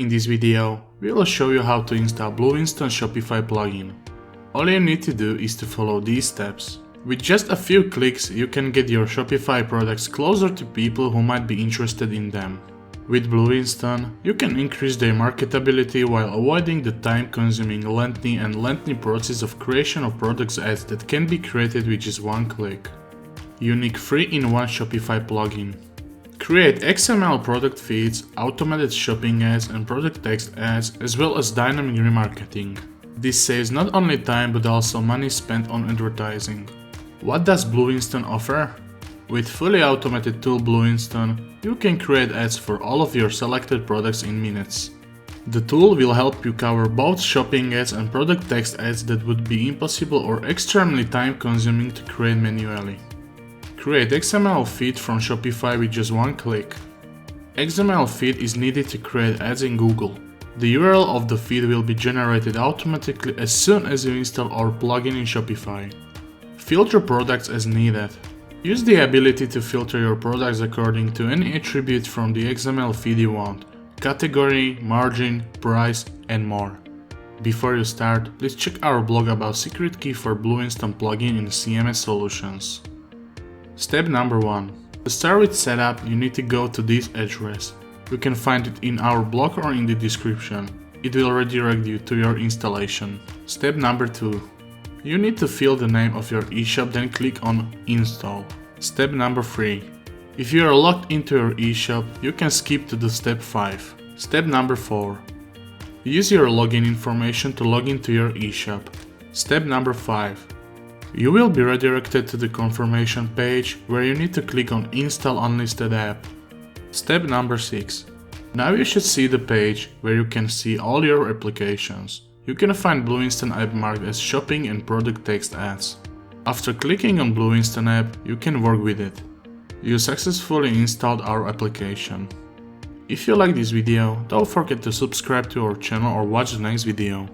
In this video, we will show you how to install BlueWinston's Shopify plugin. All you need to do is to follow these steps. With just a few clicks, you can get your Shopify products closer to people who might be interested in them. With BlueWinston, you can increase their marketability while avoiding the time-consuming, lengthy process of creation of products ads that can be created with just one click. Unique 3-in-1 Shopify plugin. Create XML product feeds, automated shopping ads and product text ads, as well as dynamic remarketing. This saves not only time but also money spent on advertising. What does BlueWinston offer? With fully automated tool BlueWinston, you can create ads for all of your selected products in minutes. The tool will help you cover both shopping ads and product text ads that would be impossible or extremely time-consuming to create manually. Create XML feed from Shopify with just one click. XML feed is needed to create ads in Google. The URL of the feed will be generated automatically as soon as you install our plugin in Shopify. Filter products as needed. Use the ability to filter your products according to any attribute from the XML feed you want: category, margin, price, and more. Before you start, let's check our blog about secret key for BlueWinston plugin in CMS solutions. Step number 1. To start with setup, you need to go to this address. You can find it in our blog or in the description. It will redirect you to your installation. Step number 2. You need to fill the name of your eShop, then click on Install. Step number 3. If you are logged into your eShop, you can skip to the step 5. Step number 4. Use your login information to log into your eShop. Step number 5. You will be redirected to the confirmation page where you need to click on Install Unlisted App. Step number 6. Now you should see the page where you can see all your applications. You can find BlueWinston app marked as shopping and product text ads. After clicking on BlueWinston app, you can work with it. You successfully installed our application. If you like this video, don't forget to subscribe to our channel or watch the next video.